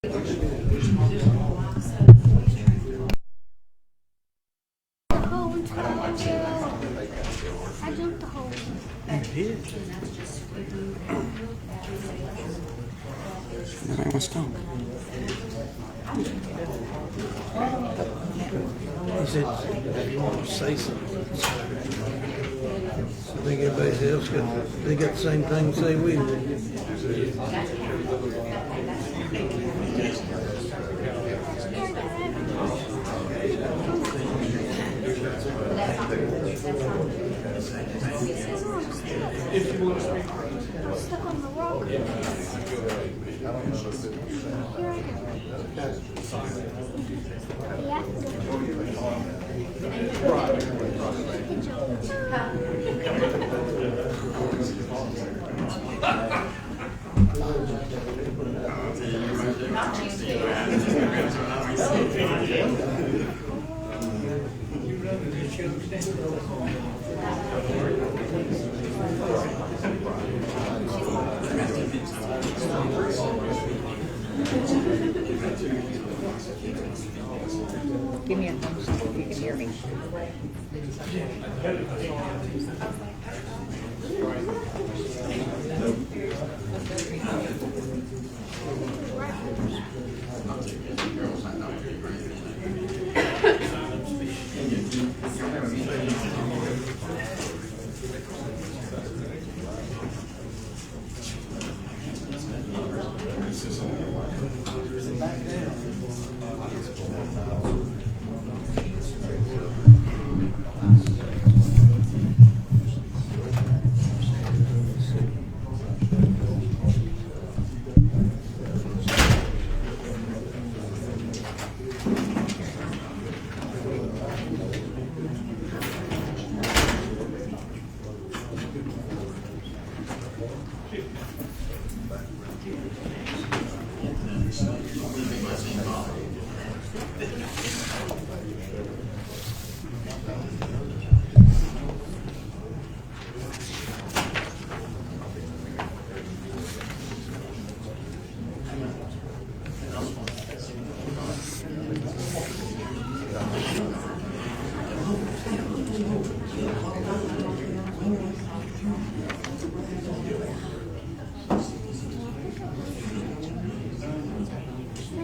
I jumped the hole. You did. Everybody wants to go. He said, if you want to say something. I think everybody else they got the same thing to say we do. I'm stuck on the rock. Here I Give me a thumbs up if you can hear me.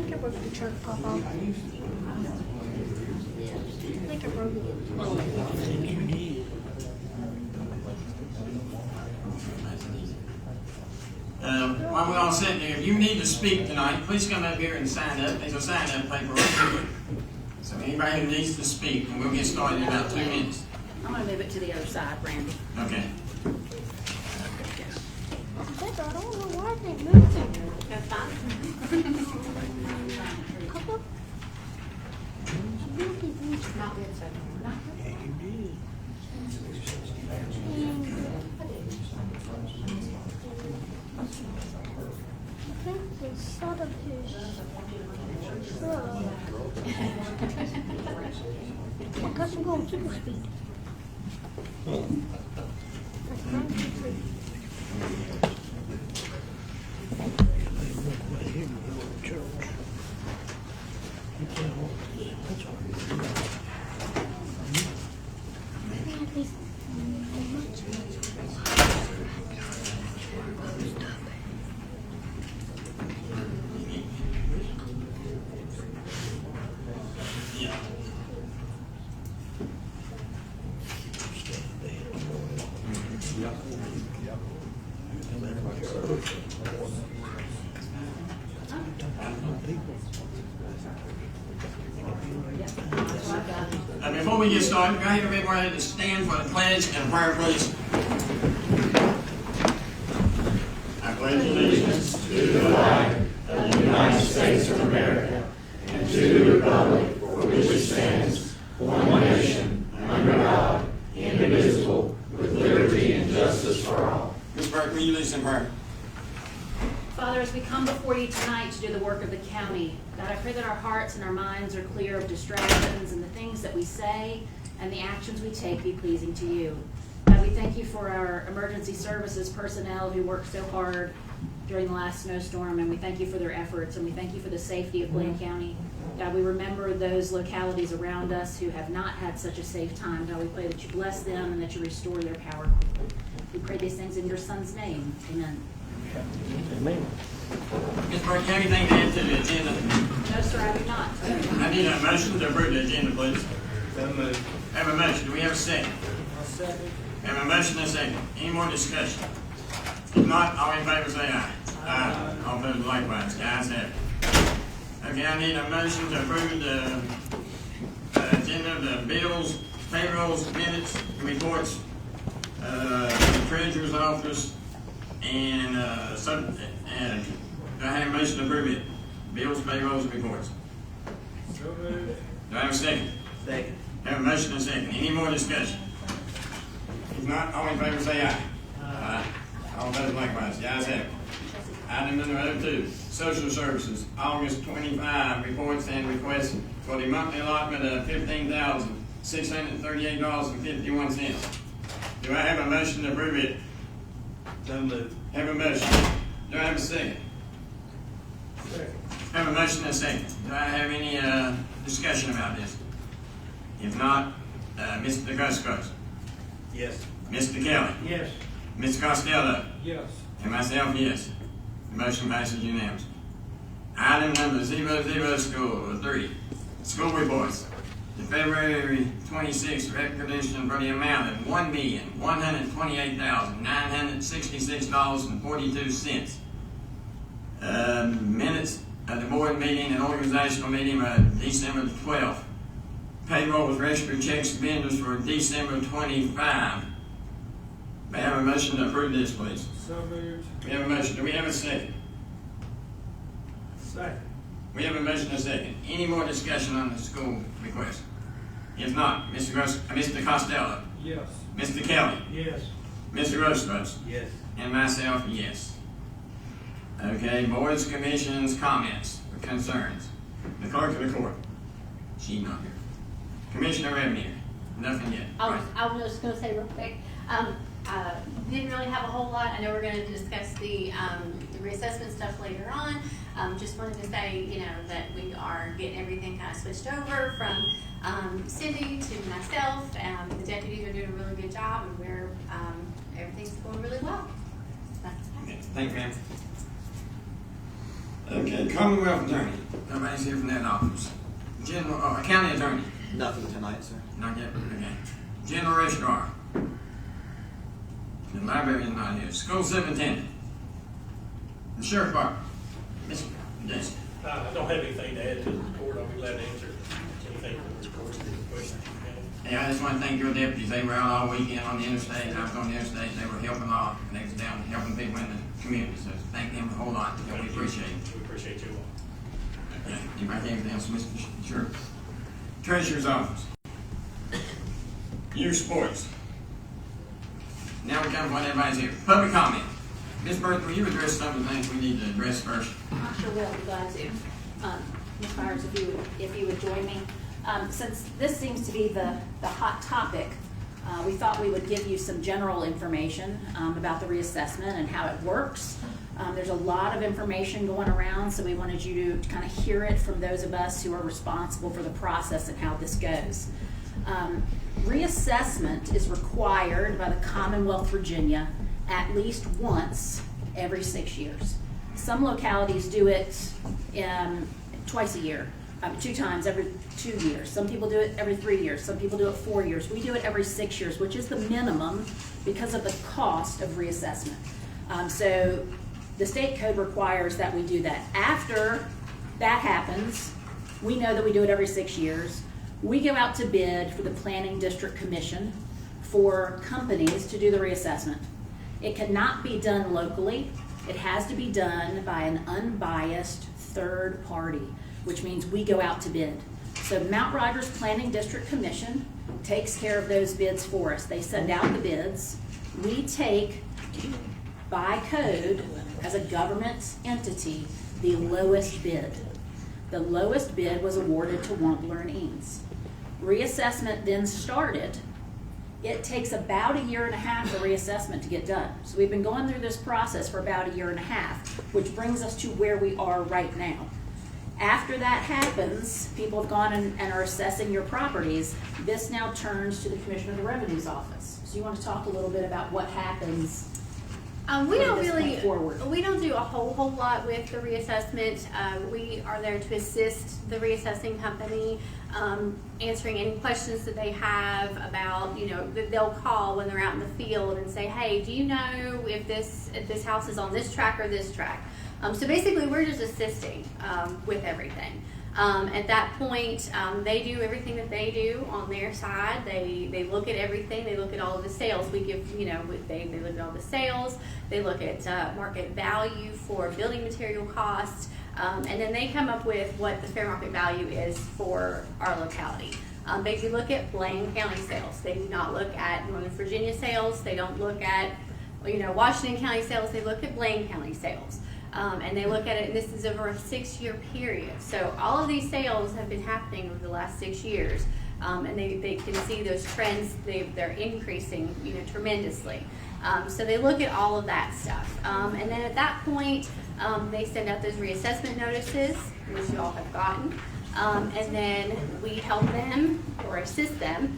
think I broke the truck pop off. I think I broke it. While we're all sitting here, if you need to speak tonight, please come up here and sign up. There's a sign-up paper right here. So anybody who needs to speak, and we'll get started in about 2 minutes. I'm going to move it to the other side, Randy. Okay. I don't know why they moved it. That's fine. Couple? Not good, so. Not good. I think the side of his truck. I guess I'm going super speed. That's 93. Before we get started, go ahead and everybody to stand for the pledge and prayer, please. I pledge allegiance to the flag of the United States of America and to the republic for which it stands, one nation, under God, indivisible, with liberty and justice for all. Ms. Burke, will you lead us in prayer? Father, as we come before you tonight to do the work of the county, God, I pray that our hearts and our minds are clear of distractions and the things that we say and the actions we take be pleasing to you. God, we thank you for our emergency services personnel who work so hard during the last snowstorm, and we thank you for their efforts, and we thank you for the safety of Blaine County. God, we remember those localities around us who have not had such a safe time. God, we pray that you bless them and that you restore their power. We pray these things in your Son's name. Amen. Amen. Ms. Burke, you have anything to add to the agenda? No, sir, I do not. I need a motion to approve the agenda, please. So moved. Have a motion. Do we have a second? Second. Have a motion and a second. Any more discussion? If not, all in favor say aye. Aye. All opposed likewise. Guys have it. Okay, I need a motion to approve the agenda, the bills, payrolls, minutes, reports, the treasurer's office, and do I have a motion to approve it? Bills, payrolls, and reports. So moved. Do I have a second? Second. Have a motion and a second. Any more discussion? If not, all in favor say aye. Aye. All opposed likewise. The ayes have it. Item number 02, social services, August 25 reports and requests for the monthly allotment of $15,638.51. Do I have a motion to approve it? So moved. Have a motion. Do I have a second? Second. Have a motion and a second. Do I have any discussion about this? If not, Mr. Guscos, Yes. Mr. Kelly, Yes. Mr. Costello, Yes. and myself, yes. The motion passes unanimously. Item number 03, school reports. The February 26th recognition for the amount of $1,128,966.42. Minutes of the board meeting and organizational meeting of December 12th. Payroll was registered checks and vendors for December 25. May I have a motion to approve this, please? So moved. We have a motion. Do we have a second? Second. We have a motion and a second. Any more discussion on the school request? If not, Mr. Costello, Yes. Mr. Kelly, Yes. Mr. Rosebus, Yes. and myself, yes. Okay, boards, commissions, comments, or concerns. The clerk of the court. She's not here. Commissioner Revenue, nothing yet. I was just gonna say real quick, didn't really have a whole lot. I know we're gonna discuss the reassessment stuff later on. Just wanted to say, that we are getting everything kind of switched over from Cindy to myself. The deputies are doing a really good job, and everything's going really well. Okay, thank you, ma'am. Okay, Commonwealth Attorney. Nobody's here from that office. County Attorney. Nothing tonight, sir. Not yet, okay. General Registrar. The librarian's not here. School Superintendent. The Sheriff Department. Mr. Jason. I don't have anything to add to the report. I'll be glad to answer anything from the court, questions you have. Hey, I just want to thank your deputies. They were out all weekend on the interstate. I was on the interstate. They were helping all. They was down helping people in the community. So thank them a whole lot. Yeah, we appreciate it. We appreciate you all. Yeah, anybody have anything else, Mr. Sure. Treasurer's Office. Youth Sports. Now we come to what everybody's here. Public comment. Ms. Berth, will you address some of the things we need to address first? I sure will, be glad to. Ms. Myers, if you would join me. Since this seems to be the hot topic, we thought we would give you some general information about the reassessment and how it works. There's a lot of information going around, so we wanted you to kind of hear it from those of us who are responsible for the process and how this goes. Reassessment is required by the Commonwealth Virginia at least once every 6 years. Some localities do it twice a year, 2 times every 2 years. Some people do it every 3 years. Some people do it 4 years. We do it every 6 years, which is the minimum because of the cost of reassessment. So the state code requires that we do that. After that happens, we know that we do it every 6 years. We go out to bid for the Planning District Commission for companies to do the reassessment. It cannot be done locally. It has to be done by an unbiased third party, which means we go out to bid. So Mount Rogers Planning District Commission takes care of those bids for us. They send out the bids. We take, by code, as a government entity, the lowest bid. The lowest bid was awarded to Wampler and Eames. Reassessment then started It takes about 1.5 years for reassessment to get done. So we've been going through this process for about 1.5 years, which brings us to where we are right now. After that happens, people have gone and are assessing your properties. This now turns to the Commissioner of the Revenue's office. So you want to talk a little bit about what happens? We don't from this point really, forward? we don't do a whole lot with the reassessment. We are there to assist the reassessing company, answering any questions that they have about, that they'll call when they're out in the field and say, hey, do you know if this house is on this track or this track? So basically, we're just assisting with everything. At that point, they do everything that they do on their side. They look at everything. They look at all of the sales. We give, they look at all the sales. They look at market value for building material costs. And then they come up with what the fair market value is for our locality. They do look at Blaine County sales. They do not look at Northern Virginia sales. They don't look at, Washington County sales. They look at Blaine County sales. And they look at it, and this is over a 6-year period. So all of these sales have been happening over the last 6 years. And they can see those trends, they're increasing, tremendously. So they look at all of that stuff. And then at that point, they send out those reassessment notices, which you all have gotten. And then we help them or assist them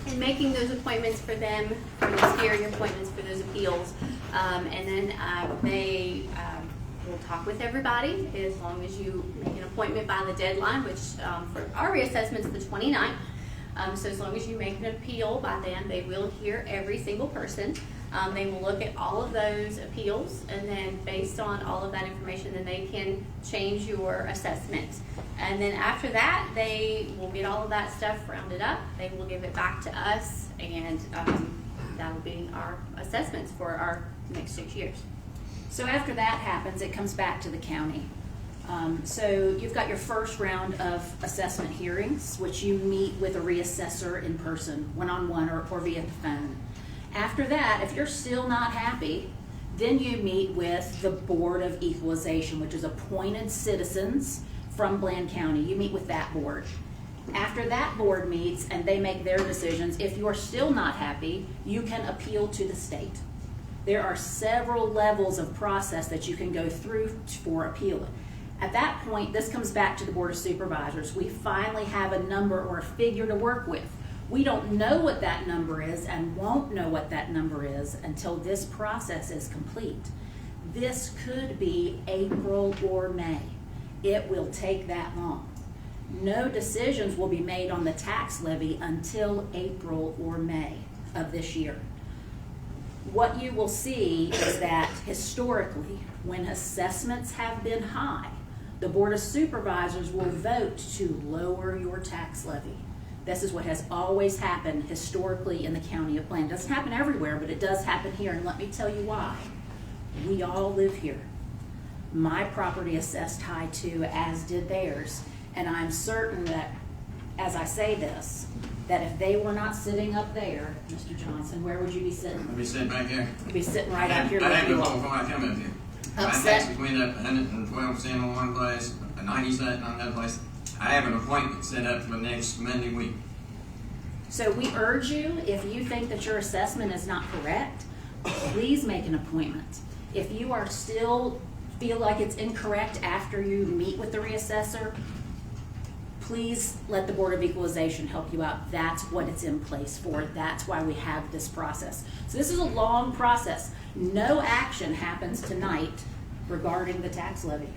in making those appointments for them, for those hearing appointments for those appeals. And then they will talk with everybody as long as you make an appointment by the deadline, which for our reassessment is the 29th. So as long as you make an appeal by then, they will hear every single person. They will look at all of those appeals, and then based on all of that information, then they can change your assessment. And then after that, they will get all of that stuff rounded up. They will give it back to us, and that will be our assessments for our next 6 years. So after that happens, it comes back to the county. So you've got your first round of assessment hearings, which you meet with a reassessor in person, one-on-one or via the phone. After that, if you're still not happy, then you meet with the Board of Equalization, which is appointed citizens from Bland County. You meet with that board. After that board meets and they make their decisions, if you're still not happy, you can appeal to the state. There are several levels of process that you can go through for appeal. At that point, this comes back to the Board of Supervisors. We finally have a number or a figure to work with. We don't know what that number is and won't know what that number is until this process is complete. This could be April or May. It will take that long. No decisions will be made on the tax levy until April or May of this year. What you will see is that historically, when assessments have been high, the Board of Supervisors will vote to lower your tax levy. This is what has always happened historically in the county of Blaine. It doesn't happen everywhere, but it does happen here, and let me tell you why. We all live here. My property assessed high too, as did theirs, and I'm certain that, as I say this, that if they were not sitting up there, Mr. Johnson, where would you be sitting? I'll be sitting right here. You'd be sitting right up here I with had you before all. I come up here. My Upset? taxes went up 112% on one place, 90% on another place. I have an appointment set up for next Monday week. So we urge you, if you think that your assessment is not correct, please make an appointment. If you are still feel like it's incorrect after you meet with the reassessor, please let the Board of Equalization help you out. That's what it's in place for. That's why we have this process. So this is a long process. No action happens tonight regarding the tax levy.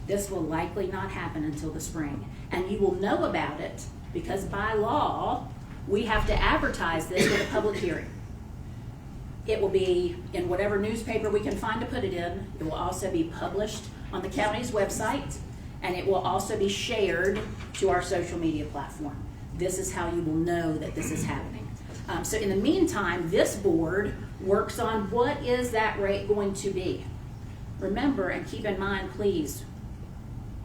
This will likely not happen until the spring. And you will know about it because by law, we have to advertise this with a public hearing. It will be in whatever newspaper we can find to put it in. It will also be published on the county's website, and it will also be shared to our social media platform. This is how you will know that this is happening. So in the meantime, this board works on what is that rate going to be. Remember and keep in mind, please,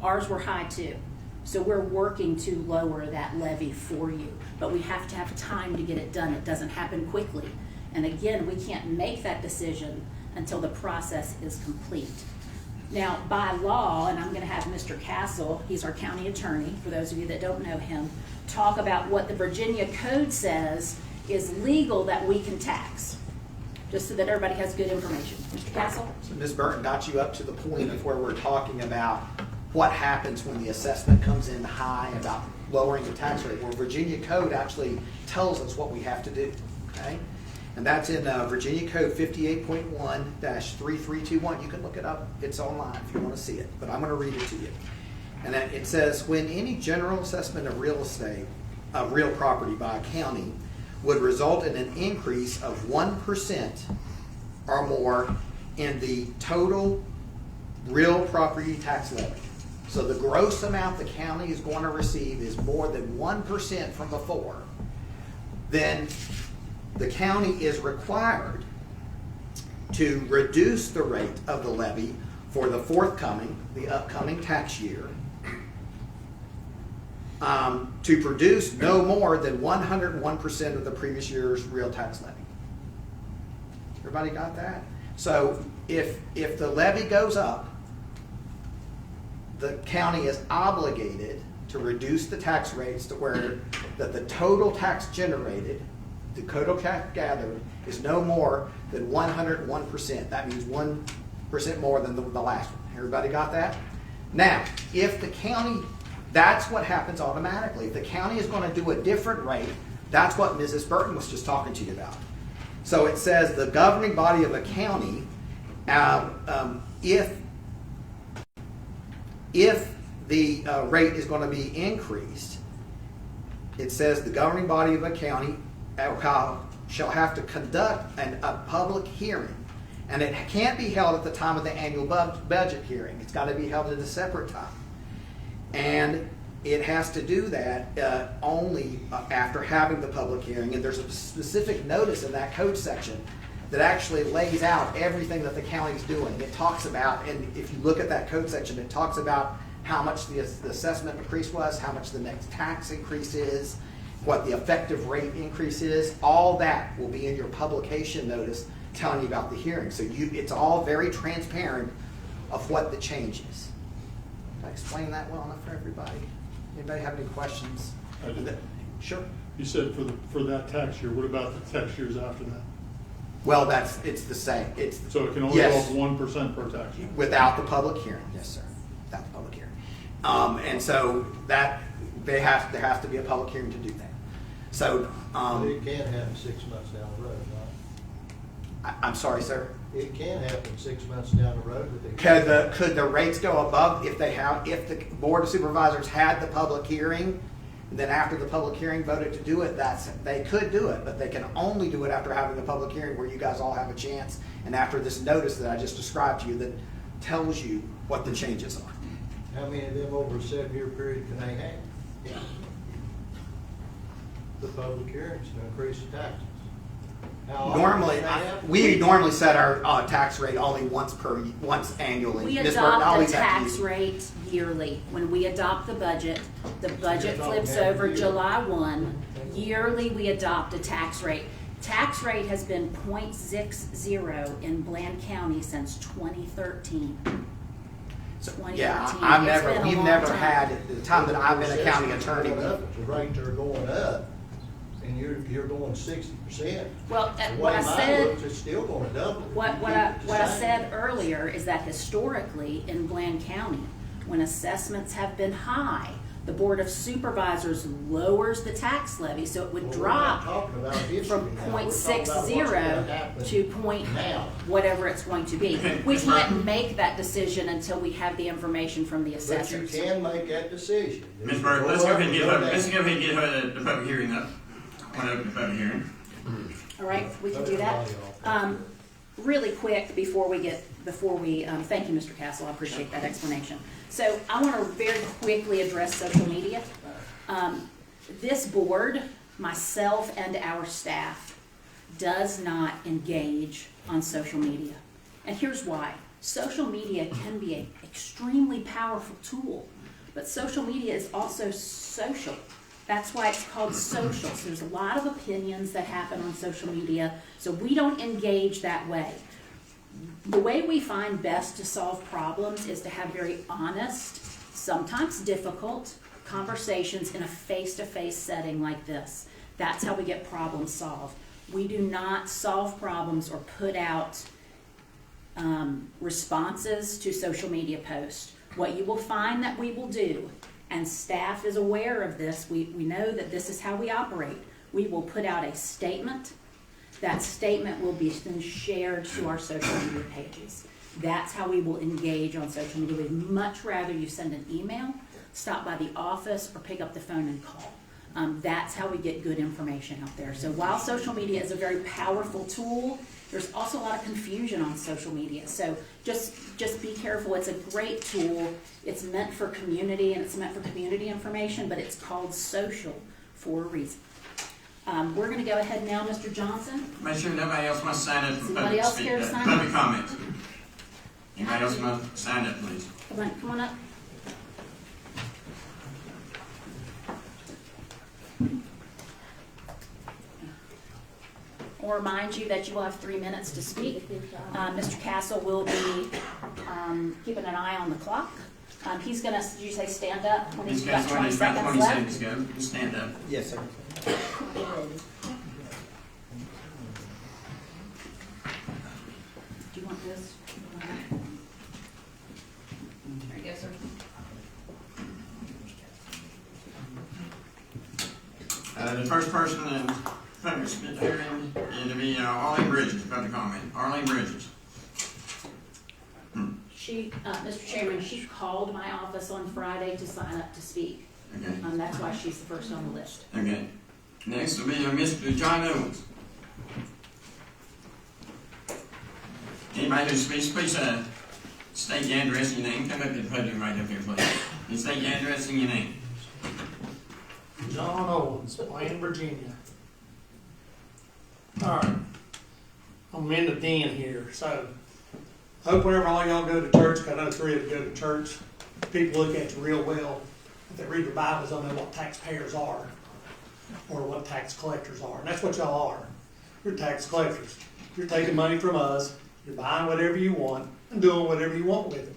ours were high too. So we're working to lower that levy for you, but we have to have time to get it done. It doesn't happen quickly. And again, we can't make that decision until the process is complete. Now, by law, and I'm going to have Mr. Castle, he's our county attorney, for those of you that don't know him, talk about what the Virginia Code says is legal that we can tax? Just so that everybody has good information. Mr. Castle? So Ms. Burton got you up to the point of where we're talking about what happens when the assessment comes in high about lowering the tax rate, where Virginia code actually tells us what we have to do, okay? And that's in Virginia Code 58.1-3321. You can look it up. It's online if you want to see it, but I'm going to read it to you. And then it says, when any general assessment of real estate, of real property by a county would result in an increase of 1% or more in the total real property tax levy. So the gross amount the county is going to receive is more than 1% from before, then the county is required to reduce the rate of the levy for the upcoming tax year, to produce no more than 101% of the previous year's real tax levy. Everybody got that? So if the levy goes up, the county is obligated to reduce the tax rates to where that the total tax generated, the total tax gathered, is no more than 101%. That means 1% more than the last one. Everybody got that? Now, if the county, that's what happens automatically. If the county is going to do a different rate, that's what Mrs. Burton was just talking to you about. So it says the governing body of a county, if the rate is going to be increased, it says the governing body of a county shall have to conduct a public hearing. And it can't be held at the time of the annual budget hearing. It's got to be held at a separate time. And it has to do that only after having the public hearing. And there's a specific notice in that code section that actually lays out everything that the county's doing. It talks about, and if you look at that code section, it talks about how much the assessment increase was, how much the next tax increase is, what the effective rate increase is. All that will be in your publication notice telling you about the hearing. So it's all very transparent of what the change is. Did I explain that well enough for everybody? Anybody have any questions? I do. Sure. You said for that tax year. What about the tax years after that? Well, it's the same. So it can only go up 1% per tax year? Without the public hearing, yes, sir. Without the public hearing. And so that there has to be a public hearing to do that. So It can happen 6 months down the road, right? I'm sorry, sir. It can happen 6 months down the road. Could the rates go above if the Board of Supervisors had the public hearing, and then after the public hearing voted to do it? They could do it, but they can only do it after having the public hearing where you guys all have a chance, and after this notice that I just described to you that tells you what the changes are. How many of them over a 7-year period can they have? The public hearings to increase the taxes. How often Normally, can they happen? we normally set our tax rate only once annually. We Ms. Burton, I'll adopt the leave that to tax you. rate yearly. When we adopt the budget adopt flips every over year. July 1. Yearly, we adopt a tax rate. Tax rate has been 0.60 in Bland County since 2013. Yeah, 2013. It's been a we've long never time. had, at the time that I've been a county attorney, The rates are going up, and you're going 60%. Well, The what way I mine said, looks, it's still going to double. what Keep I it the what I same. said earlier is that historically in Bland County, when assessments have been high, the Board of Supervisors lowers the tax levy, so it would Well, we're not drop talking about history from now. We're talking about what's gonna 0.60 happen to point now. whatever it's going to be. We can't make that decision until we have the information from the But you assessors. can make that decision. Ms. Burke, let's go ahead and get her the public hearing up. I want to open the public hearing. All right, we can do that. Really quick before we thank you, Mr. Castle, I appreciate that explanation. So I want to very quickly address social media. This board, myself and our staff, does not engage on social media. And here's why. Social media can be an extremely powerful tool, but social media is also social. That's why it's called social. So there's a lot of opinions that happen on social media, so we don't engage that way. The way we find best to solve problems is to have very honest, sometimes difficult, conversations in a face-to-face setting like this. That's how we get problems solved. We do not solve problems or put out responses to social media posts. What you will find that we will do, and staff is aware of this, we know that this is how we operate. We will put out a statement. That statement will be then shared to our social media pages. That's how we will engage on social media. We'd much rather you send an email, stop by the office, or pick up the phone and call. That's how we get good information out there. So while social media is a very powerful tool, there's also a lot of confusion on social media. So just be careful. It's a great tool. It's meant for community and it's meant for community information, but it's called social for a reason. We're going to go ahead now, Mr. Johnson. Make sure nobody else wants to sign up for Anybody public else speak, care to sign public up? comment. Anybody else want to sign up, please? Come on up. I'll remind you that you will have 3 minutes to speak. Mr. Castle will be keeping an eye on the clock. He's going to, did you say stand up when he's got 20 seconds 20 left? seconds ago. Just stand up. Yes, sir. Do you want this? There you go, sir. The first person in public speak hearing is to be Arlene Bridges, public comment. Arlene Bridges. She, Mr. Chairman, she called my office on Friday to sign up to speak. Okay. That's why she's the first on the list. Okay. Next will be Mr. John Owens. Anybody who speaks, please state your address and your name. Come up to the podium right up here, please. And state your address and your name. John Owens, Wayne, Virginia. All right, I'm in the den here, so hope whenever all y'all go to church, 'cause I know 3 of you go to church, people look at you real well. If they read their Bibles, they'll know what taxpayers are or what tax collectors are, and that's what y'all are. You're tax collectors. You're taking money from us, you're buying whatever you want and doing whatever you want with it.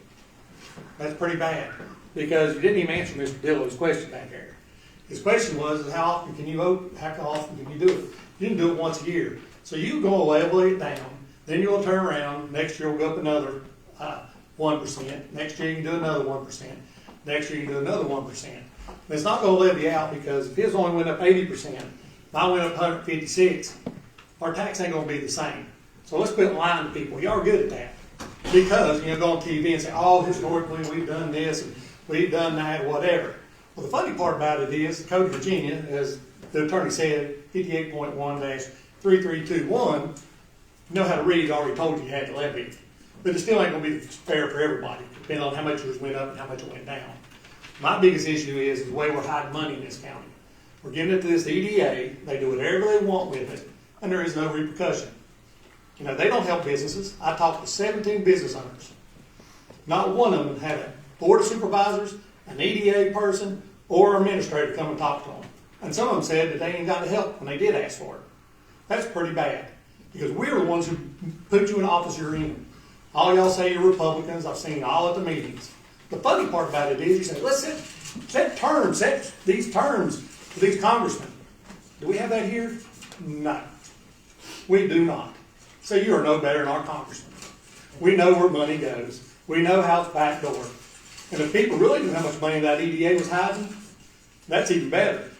That's pretty bad, because you didn't even answer Mr. Dillow's question back there. His question was, is how often can you vote? How often can you do it? You can do it once a year. So you go level it down, then you'll turn around, next year we'll go up another 1%, next year you can do another 1%, next year you can do another 1%. And it's not gonna levy out, because if his only went up 80%, mine went up 156, our tax ain't gonna be the same. So let's quit lying to people. Y'all are good at that. Because, go on TV and say, oh, historically we've done this and we've done that, whatever. Well, the funny part about it is, the Code of Virginia, as the attorney said, 58.1-3321, you know how to read, it already told you had to levy it. But it still ain't gonna be fair for everybody, depending on how much yours went up and how much it went down. My biggest issue is the way we're hiding money in this county. We're giving it to this EDA, they do whatever they want with it, and there is no repercussion. They don't help businesses. I talked to 17 business owners. Not one of them had a board of supervisors, an EDA person, or an administrator come and talk to them. And some of them said that they ain't got the help when they did ask for it. That's pretty bad, because we're the ones who put you in the office you're in. All y'all say you're Republicans. I've seen all at the meetings. The funny part about it is you say, let's set these terms for these congressmen. Do we have that here? No. We do not. So you are no better than our congressman. We know where money goes. We know how it's backdoor. And if people really knew how much money that EDA was hiding, that's even better.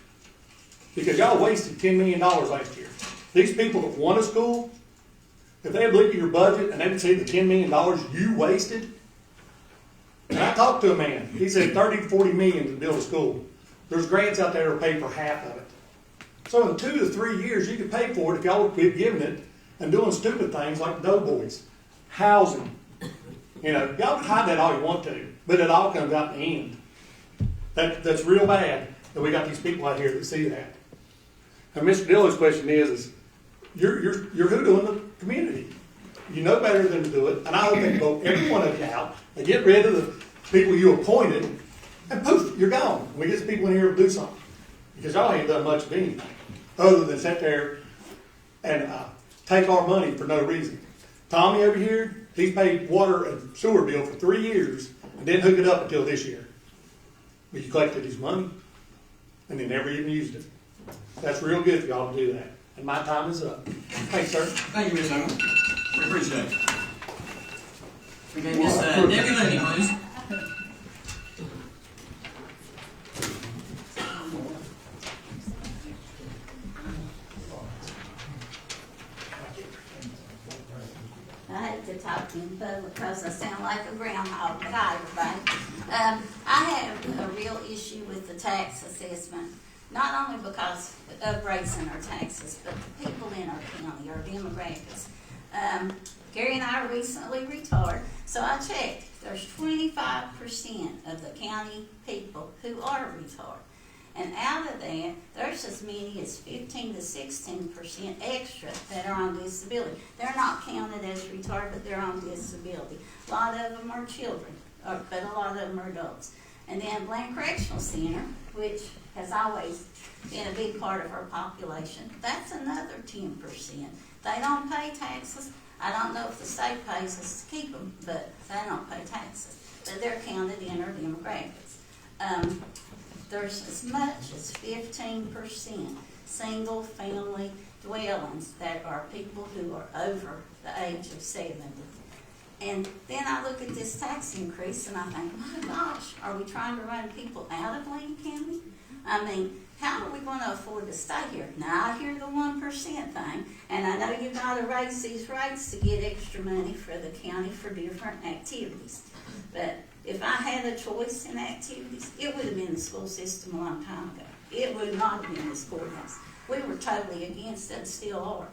Because y'all wasted $10 million last year. These people that won a school, if they had looked at your budget and they would see the $10 million you wasted, and I talked to a man, he said 30 to 40 million to build a school. There's grants out there to pay for half of it. So in 2 to 3 years, you could pay for it if y'all would quit giving it and doing stupid things like doughboys, housing. Y'all can hide that all you want to, but it all comes out in the end. That's real bad that we got these people out here that see that. And Mr. Dillow's question is you're hoodooing the community. You know better than to do it, and I hope they vote every one of you out and get rid of the people you appointed, and poof, you're gone. We get some people in here to do something, because y'all ain't done much of anything other than sit there and take our money for no reason. Tommy over here, he's paid water and sewer bill for 3 years and didn't hook it up until this year. But you collected his money and they never even used it. That's real good for y'all to do that, and my time is up. Thanks, sir. Thank you, Ms. Owen. We appreciate it. Okay, Miss Debbie Looney, please. I hate to talk in public because I sound like a groundhog, but hi, everybody. I have a real issue with the tax assessment, not only because of raising our taxes, but the people in our county, our demographics. Gary and I are recently retired, so I checked. There's 25% of the county people who are retired. And out of that, there's as many as 15 to 16% extra that are on disability. They're not counted as retired, but they're on disability. A lot of them are children, but a lot of them are adults. And then Bland Correctional Center, which has always been a big part of our population, that's another 10%. They don't pay taxes. I don't know if the state pays us to keep them, but they don't pay taxes. But they're counted in our demographics. There's as much as 15% single-family dwellings that are people who are over the age of 70. And then I look at this tax increase and I think, my gosh, are we trying to run people out of Lee County? I mean, how are we going to afford to stay here? Now, I hear the 1% thing, and I know you've got to raise these rates to get extra money for the county for different activities. But if I had a choice in activities, it would have been the school system a long time ago. It would not have been the schoolhouse. We were totally against it and still are.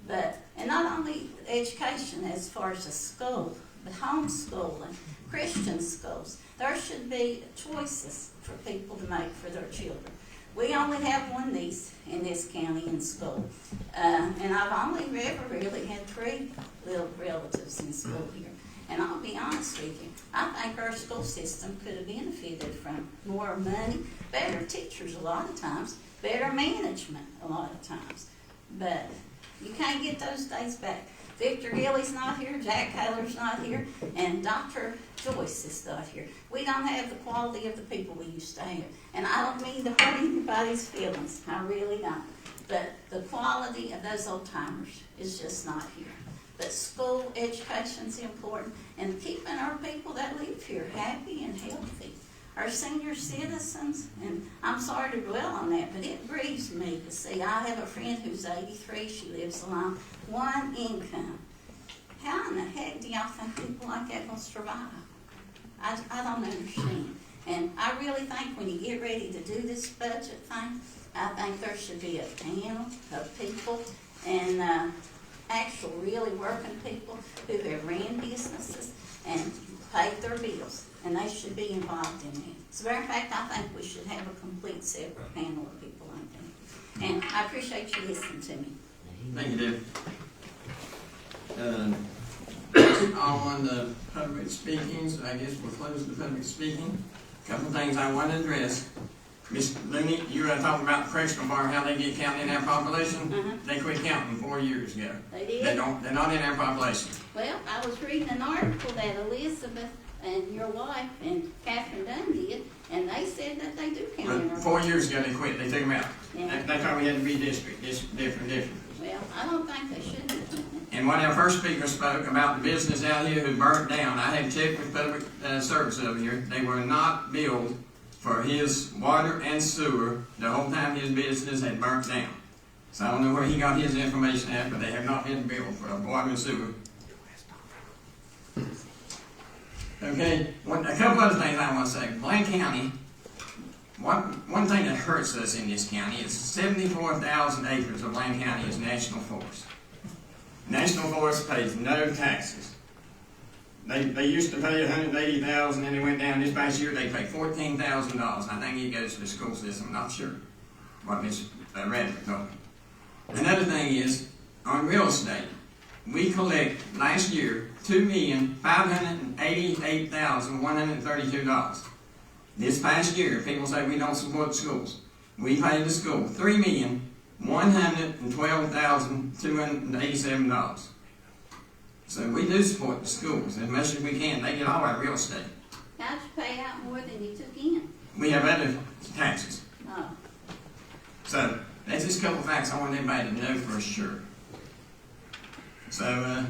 But, and not only education as far as the school, but homeschooling, Christian schools. There should be choices for people to make for their children. We only have one niece in this county in school. And I've only ever really had 3 little relatives in school here. And I'll be honest with you, I think our school system could have benefited from more money, better teachers a lot of times, better management a lot of times. But you can't get those days back. Victor Gilly's not here, Jack Taylor's not here, and Dr. Joyce is not here. We don't have the quality of the people we used to have. And I don't mean to hurt anybody's feelings, I really don't. But the quality of those old timers is just not here. But school education's important, and keeping our people that live here happy and healthy. Our senior citizens, and I'm sorry to dwell on that, but it grieves me to see. I have a friend who's 83, she lives alone, one income. How in the heck do y'all think people like that will survive? I don't understand. And I really think when you get ready to do this budget thing, I think there should be a panel of people and actual really working people who have ran businesses and paid their bills, and they should be involved in it. As a matter of fact, I think we should have a complete separate panel of people on that. And I appreciate you listening to me. Thank you, Deb. On the public speakings, I guess we'll close the public speaking. Couple of things I want to address. Ms. Looney, you were talking about the correctional bar, how they get counted in our population. They quit counting 4 years ago. They did? They're not in our population. Well, I was reading an article that Elizabeth and your wife and Catherine Dunn did, and they said that they do count in But our 4 years ago they quit. They took them out. Yeah. They thought we had to be different. Well, I don't think they should be. And one of our first speakers spoke about the business out here who burnt down. I have checked with public service over here. They were not billed for his water and sewer the whole time his business had burnt down. So I don't know where he got his information at, but they have not been billed for water and sewer. Okay, a couple other things I want to say. Blaine County, one thing that hurts us in this county is 74,000 acres of Blaine County is national forest. National Forest pays no taxes. They used to pay $180,000 and they went down this past year. They pay $14,000. I think it goes to the school system. I'm not sure what Ms. Radford told me. Another thing is on real estate. We collect last year $2,588,132. This past year, people say we don't support schools. We paid the school $3,112,287. So we do support the schools as much as we can. They get all our real estate. How'd you pay out more than you took in? We have other taxes. Oh. So that's for sure. So,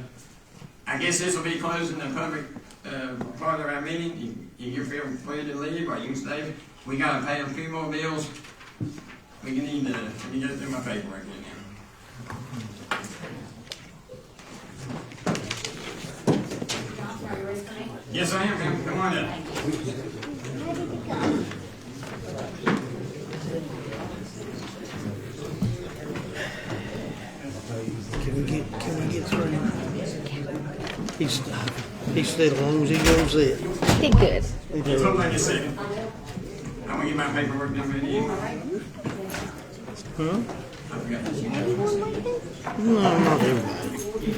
I guess this will be closing the public part of our meeting. You feel free to leave, or you can stay. We gotta pay a few more bills. We can need to, let me go through my paperwork again now. Johnson, are you ready for me? Yes, I am, ma'am. Come on up. Ready to go. Can we get through? He stayed as long as he goes there. Did good. Just hold on just a second. I'm gonna get my paperwork done for you. Huh? I forgot. Everyone like this? No, not everybody.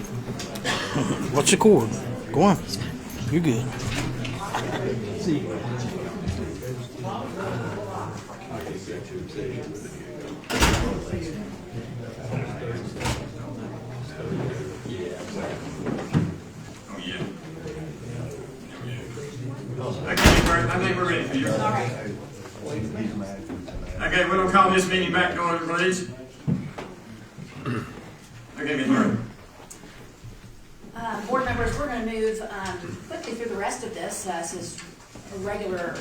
What's your cord? Go on. You're good. See. Oh, yeah. Okay, Bert, I think we're ready for you. All right. Okay, we'll call this meeting back to order, please. Okay, Ms. Burt. Board members, we're going to move quickly through the rest of this. This is regular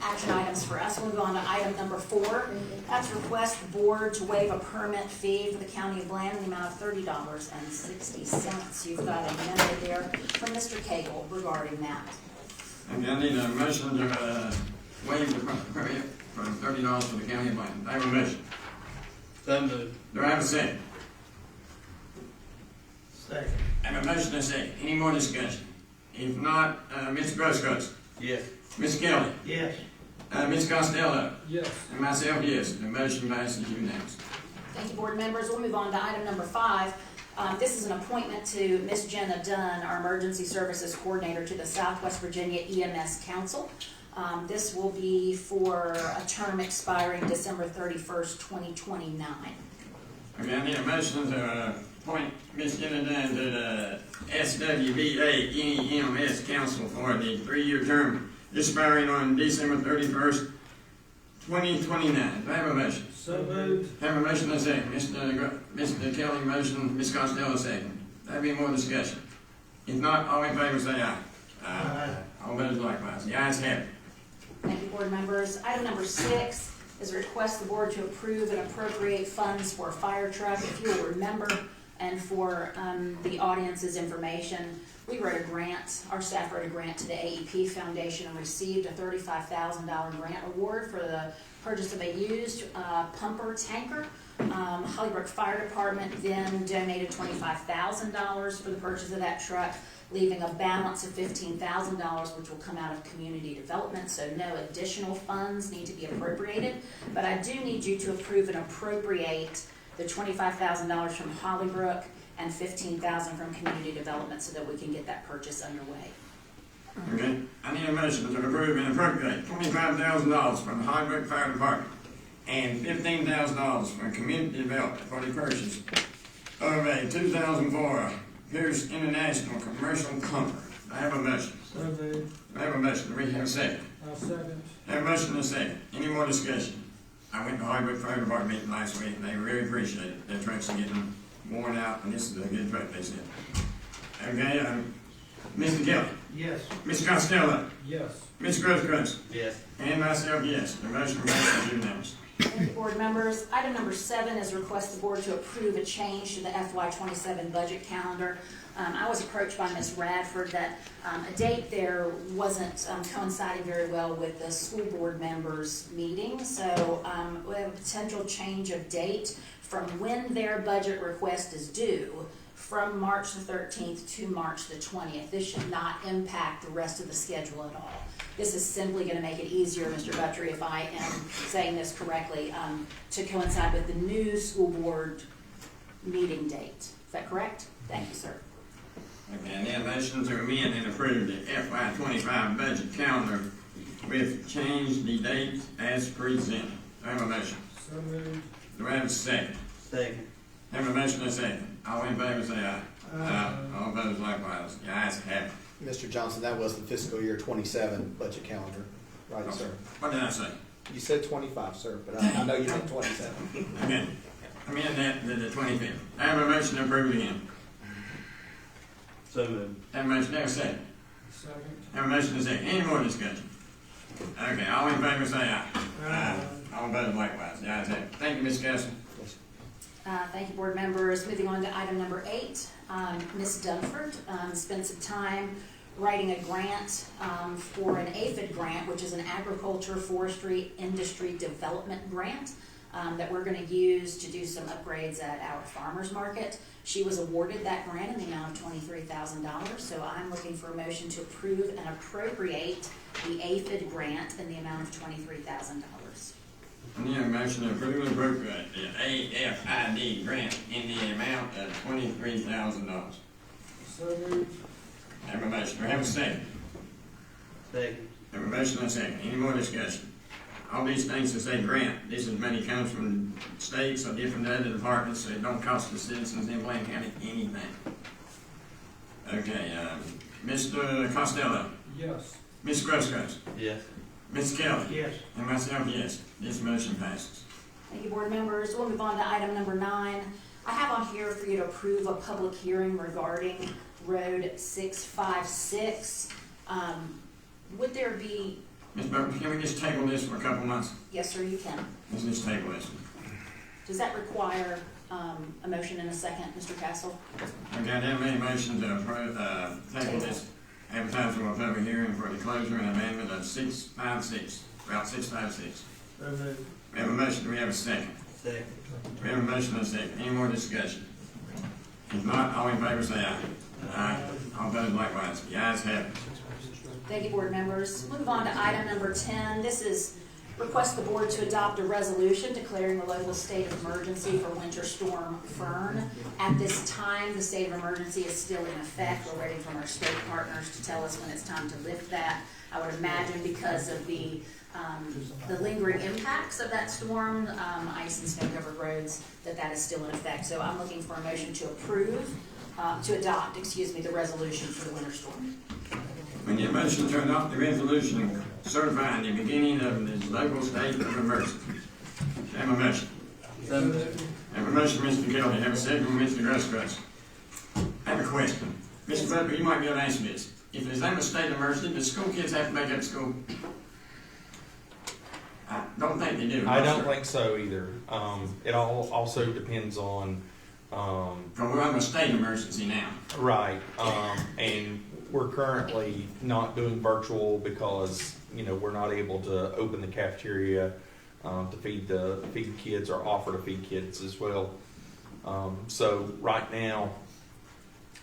action items for us. We'll go on to item number 4. That's request the board to waive a permit fee for the County of Bland in the amount of $30.60. You've got a memo there from Mr. Cagle regarding that. Okay, I need a motion to waive the permit for $30 for the County of Bland. I have a motion. So moved. Do I have a second? Second. I have a motion and a second. Any more discussion? If not, Mr. Grosskreutz, Yes. Ms. Kelly, Yes. Ms. Costello, Yes. and myself, yes. The motion passes unanimously. Thank you, board members. We'll move on to item number 5. This is an appointment to Ms. Jenna Dunn, our Emergency Services Coordinator to the Southwest Virginia EMS Council. This will be for a term expiring December 31st, 2029. Okay, I need a motion to appoint Ms. Jenna Dunn to the SWVA EMS Council for the 3-year term expiring on December 31st, 2029. Do I have a motion? So moved. Have a motion and a second. Mr. Kelly motion, Ms. Costello second. There be more discussion. If not, all in favor say aye. Aye. All those likewise. The ayes have it. Thank you, board members. Item number 6 is a request the board to approve and appropriate funds for a fire truck. If you'll remember, and for the audience's information, we wrote a grant, our staff wrote a grant to the AEP Foundation and received a $35,000 grant award for the purchase of a used pumper tanker. Hollybrook Fire Department then donated $25,000 for the purchase of that truck, leaving a balance of $15,000, which will come out of community development, so no additional funds need to be appropriated. But I do need you to approve and appropriate the $25,000 from Hollybrook and $15,000 from community development so that we can get that purchase underway. Okay, I need a motion to approve and appropriate $25,000 from the Hollybrook Fire Department and $15,000 from community development for the purchase of a 2004 Pierce International Commercial Pumper. I have a motion. So moved. I have a motion. Do we have a second? I'll second. I have a motion and a second. Any more discussion? I went to Hollybrook Fire Department meeting last week and they really appreciate it. Their trucks are getting worn out and this is a good truck, they said. Okay, Mr. Kelly, Yes. Ms. Costello, Yes. Mr. Grosskreutz, Yes. and myself, yes. The motion passes unanimously. Thank you, board members. Item number 7 is request the board to approve a change to the FY27 budget calendar. I was approached by Ms. Radford that a date there wasn't coinciding very well with the school board members' meeting. So we have a potential change of date from when their budget request is due from March the 13th to March the 20th. This should not impact the rest of the schedule at all. This is simply going to make it easier, Mr. Guthrie, if I am saying this correctly, to coincide with the new school board meeting date. Is that correct? Thank you, sir. Okay, and then motion to amend and approve the FY25 budget calendar with change the date as presented. Do I have a motion? So moved. Do I have a second? Second. Have a motion and a second. All in favor say aye. Aye. All opposed likewise. The ayes have it. Mr. Johnson, that was the fiscal year 27 budget calendar, right, sir? What did I say? You said 25, sir, but I know you meant 27. Okay. amend that to the 25th. I have a motion to approve again. So moved. Have a motion, have a second. Second. Have a motion to second. Any more discussion? Okay, all in favor say aye. Aye. All opposed likewise. The ayes have it. Thank you, Ms. Castle. Thank you, board members. Moving on to item number 8, Ms. Dunford spent some time writing a grant for an aphid grant, which is an agriculture, forestry, industry development grant that we're going to use to do some upgrades at our farmers market. She was awarded that grant in the amount of $23,000, so I'm looking for a motion to approve and appropriate the aphid grant in the amount of $23,000. I need a motion to approve and appropriate the AFID grant in the amount of $23,000. So moved. Have a motion. Do I have a second? Second. Have a motion and a second. Any more discussion? All these things that say grant, this is money comes from states or different other departments, so it don't cost the citizens in Blaine County anything. Okay, Mr. Costello, Yes. Ms. Grosskreutz, Yes. Ms. Kelly, Yes. and myself, yes. This motion passes. Thank you, board members. We'll move on to item number 9. I have on here for you to approve a public hearing regarding Road 656. Would there be... Ms. Burton, can we just table this for a couple months? Yes, sir, you can. Let's just table this. Does that require a motion and a second, Mr. Castle? Okay, I have made a motion to approve, table this, advertise for a public hearing for the closure and amendment of 656, Route 656. So moved. We have a motion, do we have a second? Second. We have a motion and a second. Any more discussion? If not, all in favor say aye. Aye. All opposed likewise. The ayes have it. Thank you, board members. Move on to item number 10. This is request the board to adopt a resolution declaring a local state of emergency for Winter Storm Fern. At this time, the state of emergency is still in effect. We're waiting for our state partners to tell us when it's time to lift that. I would imagine because of the lingering impacts of that storm, ice and snow covered roads, that is still in effect. So I'm looking for a motion to adopt the resolution for the winter storm. We need a motion to adopt the resolution certifying the beginning of this local state of emergency. Have a motion. Have a motion, Mr. Kelly. Have a second, Mr. Grosskreutz. I have a question. Mr. Butler, you might be able to answer this. If there's a state of emergency, do school kids have to make up school? I don't think they do. I don't think so either. It all also depends on. We're on a state emergency now. Right. And we're currently not doing virtual because we're not able to open the cafeteria to feed the kids or offer to feed kids as well. So right now,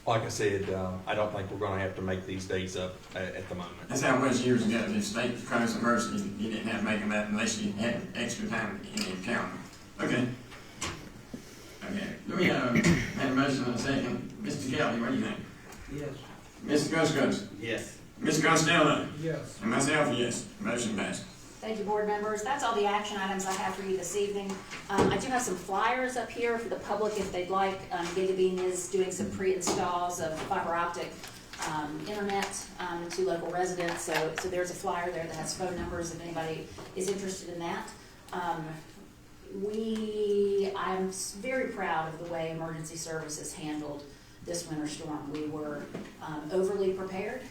like I said, I don't think we're going to have to make these days up at the moment. That's how it was years ago. The state declares emergency, you didn't have to make them up unless you had extra time in the calendar. Okay. Okay. Do we have a motion and a second? Mr. Kelly, what do you think? Yes. Mr. Grosskreutz? Yes. Mr. Costello? Yes. And myself, yes. Motion passed. Thank you, board members. That's all the action items I have for you this evening. I do have some flyers up here for the public if they'd like. Gigabeam is doing some pre-installs of fiber optic internet to local residents. So there's a flyer there that has phone numbers if anybody is interested in that. I'm very proud of the way emergency services handled this winter storm. We were overly prepared,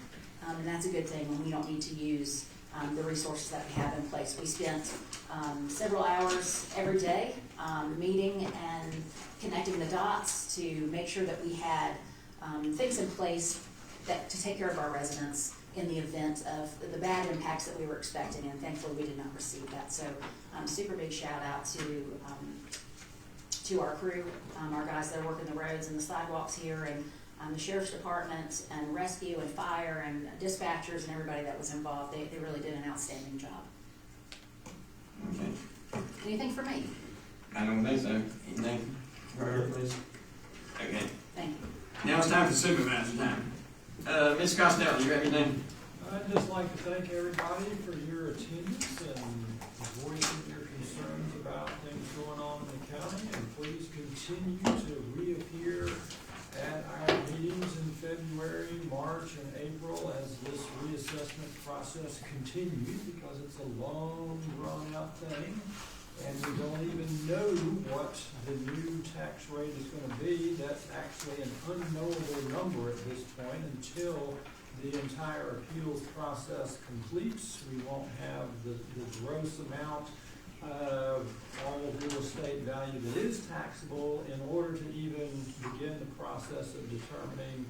and that's a good thing when we don't need to use the resources that we have in place. We spent several hours every day meeting and connecting the dots to make sure that we had things in place to take care of our residents in the event of the bad impacts that we were expecting, and thankfully we did not receive that. So super big shout out to our crew, our guys that are working the roads and the sidewalks here, and the sheriff's department and rescue and fire and dispatchers and everybody that was involved. They really did an outstanding job. Okay. Anything for me? I don't think so. Anything for her, please? Okay. Thank you. Now it's time for supervisor time. Ms. Costello, you have anything? I'd just like to thank everybody for your attendance and voicing your concerns about things going on in the county, and please continue to reappear at our meetings in February, March, and April as this reassessment process continues, because it's a long, drawn-out thing. and we don't even know what the new tax rate is gonna be. That's actually an unknowable number at this point until the entire appeals process completes. We won't have the gross amount of all real estate value that is taxable in order to even begin the process of determining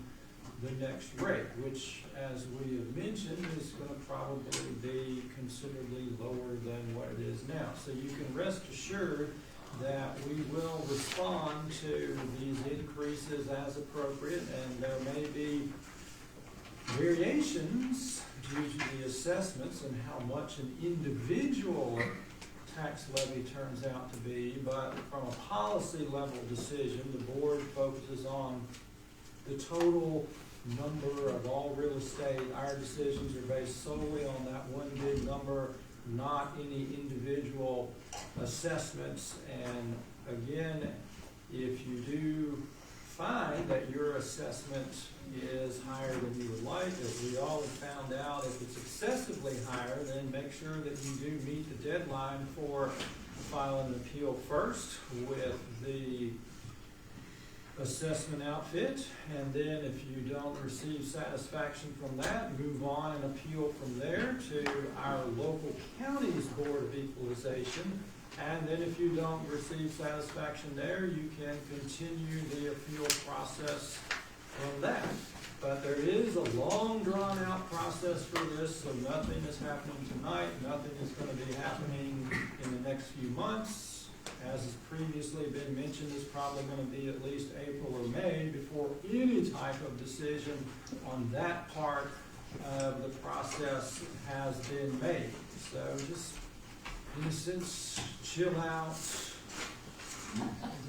the next rate, which, as we have mentioned, is going to probably be considerably lower than what it is now. So you can rest assured that we will respond to these increases as appropriate, and there may be variations due to the assessments and how much an individual tax levy turns out to be, but from a policy level decision, the board focuses on the total number of all real estate. Our decisions are based solely on that one big number, not any individual assessments. And again, if you do find that your assessment is higher than you would like, as we all have found out, if it's excessively higher, then make sure that you do meet the deadline for filing an appeal first with the assessment outfit, and then if you don't receive satisfaction from that, move on and appeal from there to our local county's Board of Equalization. And then if you don't receive satisfaction there, you can continue the appeal process from that. But there is a long drawn-out process for this, so nothing is happening tonight, nothing is going to be happening in the next few months. As has previously been mentioned, it's probably going to be at least April or May before any type of decision on that part of the process has been made. So just, in a sense, chill out.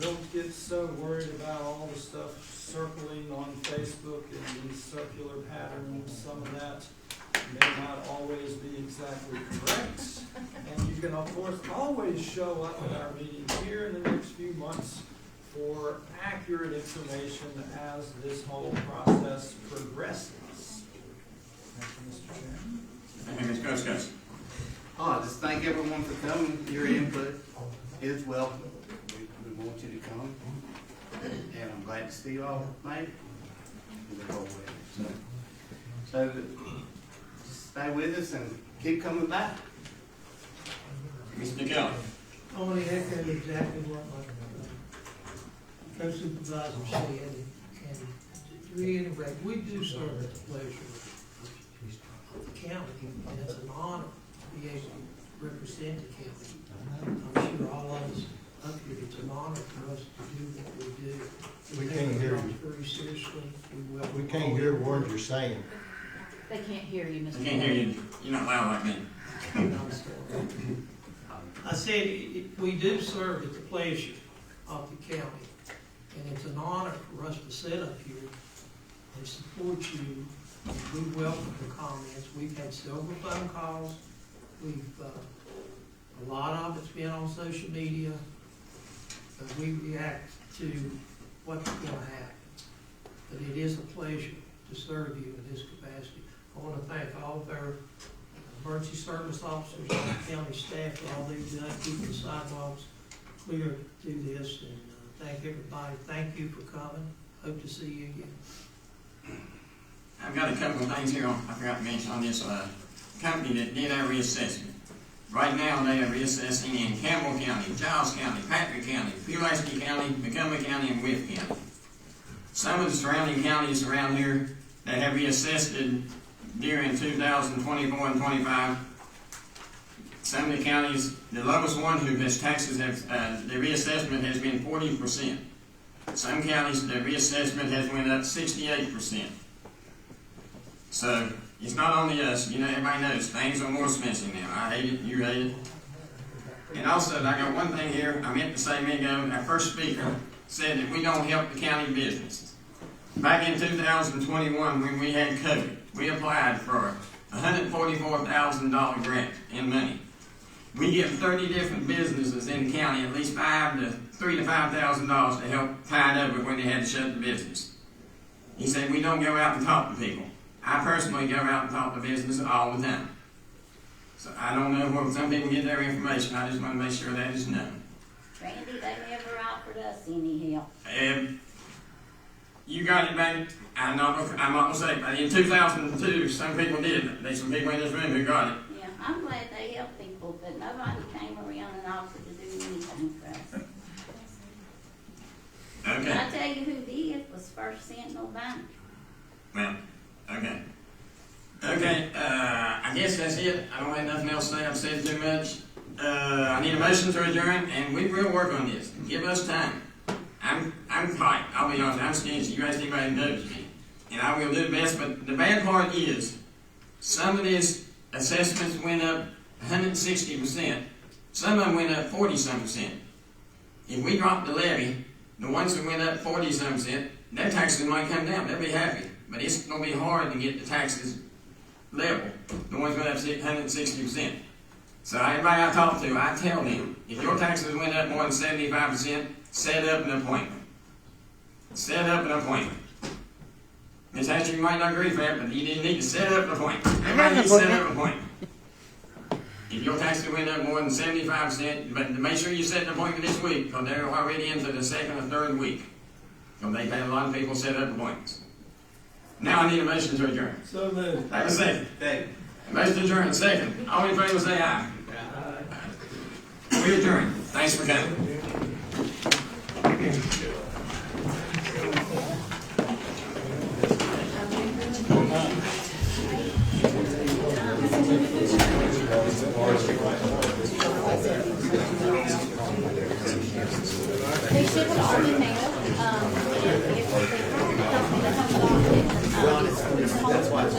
Don't get so worried about all the stuff circling on Facebook and these circular patterns. Some of that may not always be exactly correct. And you can, of course, always show up at our meetings here in the next few months for accurate information as this whole process progresses. Thank you, Mr. Chairman. Thank you, Mr. Coach. Oh, just thank everyone for coming. Your input is welcome. We want you to come, and I'm glad to see you all tonight. So just stay with us and keep coming back. Mr. Kelly. I want to echo exactly what my co-supervisor said, and to reiterate, we do serve at the pleasure of the county, and it's an honor to be able to represent the county. I'm sure all of us up here, it's an honor for us to do what we do. We can't hear you. Very seriously. We can't hear what you're saying. They can't hear you, Mr. I can't hear you. You're not loud like me. I said, we do serve at the pleasure of the county, and it's an honor for us to sit up here and support you. We welcome the comments. We've had several phone calls. A lot of it's been on social media, but we react to what's going to happen. But it is a pleasure to serve you in this capacity. I want to thank all of our emergency service officers and the county staff for all they've done, keeping the sidewalks clear through this, and thank everybody. Thank you for coming. Hope to see you again. I've got a couple of things here I forgot to mention on this company that did our reassessment. Right now, they are reassessing in Campbell County, Giles County, Patrick County, Pulaski County, Montgomery County, and Wythe County. Some of the surrounding counties around here that have reassessed during 2024 and 25. Some of the counties, the lowest one who has taxes, the reassessment has been 40%. Some counties, the reassessment has went up 68%. So it's not only us, everybody knows things are more expensive now. I hate it, you hate it. And also, I got one thing here I meant to say a minute ago. Our first speaker said that we don't help the county businesses. Back in 2021, when we had COVID, we applied for a $144,000 grant in money. We give 30 different businesses in the county at least $3,000 to $5,000 to help tide over when they had to shut the business. He said we don't go out and talk to people. I personally go out and talk to businesses all the time. So I don't know where some people get their information. I just want to make sure that is known. Randy, they never offered us any help. You got it, baby. I'm not gonna say, but in 2002, some people did. There's some people in this room who got it. Yeah, I'm glad they help people, but nobody came around and offered to do anything for us. Okay. And I tell you who did was First Sentinel Bank. Well, okay. Okay, I guess that's it. I don't have nothing else to say. I've said too much. I need a motion to adjourn, and we will work on this. Give us time. I'm tight. I'll be honest. I'm stingy. You guys anybody knows me, and I will do the best. But the bad part is, some of these assessments went up 160%. Some of them went up 40-some%. If we drop the levy, the ones that went up 40-some%, their taxes might come down. They'll be happy, but it's going to be hard to get the taxes level. The ones went up 160%. So everybody I talk to, I tell them, if your taxes went up more than 75%, set up an appointment. Set up an appointment. Ms. Hatcher, you might not agree with that, but you didn't need to set up an appointment. Everybody needs to set up an appointment. If your taxes went up more than 75%, but make sure you set an appointment this week, because they're already into the second or third week. Because they've had a lot of people set up appointments. Now I need a motion to adjourn. So moved. Have a second. Motion to adjourn, second. All in favor say aye. We adjourn. Thanks for coming. They should have all been mailed. That's why it's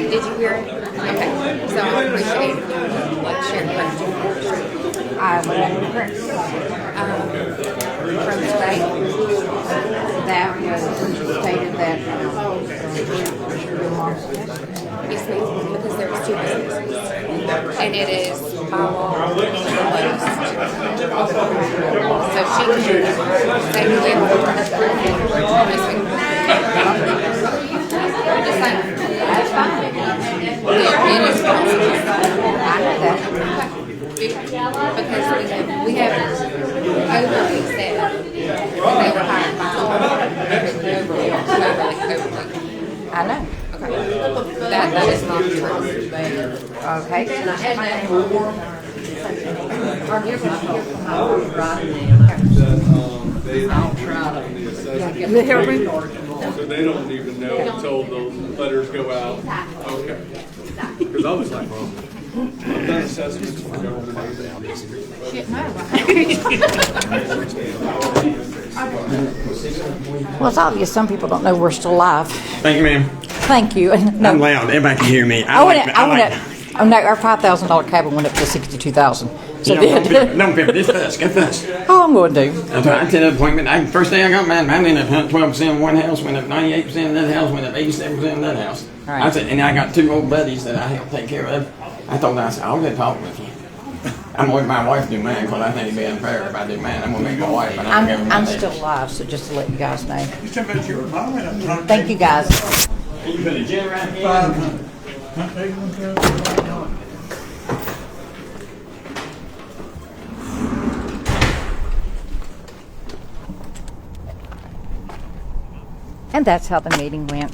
Did you hear it? Okay, so I appreciate like sharing questions. I went from the state that was stated that yes, ma'am, because there was two businesses, and it is by law closed. So she can say just like that's fine. Yeah, it is possible. I know that. Because we have overly set, and they were hired by I know. Okay. That is not true. Okay. So they don't even know until those letters go out. Okay. Because I was like, well, I've done assessments for government agencies. Well, it's obvious some people don't know we're still alive. Thank you, ma'am. Thank you. No. I'm loud. Everybody can hear me. Oh no, our $5,000 cabin went up to $62,000. So don't pay this fast. Get fast. Oh, I'm going to. That's right. I set up an appointment. First day I got mine went up 112% in one house, went up 98% in that house, went up 87% in that house. Right. I said, and I got two old buddies that I help take care of. I told them, I said, I'll get talking with you. I'm going to make my wife do mine because I think it'd be unfair if I do mine. I'm going to make my wife. I'm still alive, so just to let you guys know. You talking about your mom? Thank you, guys. You put a gin right here. And that's how the meeting went.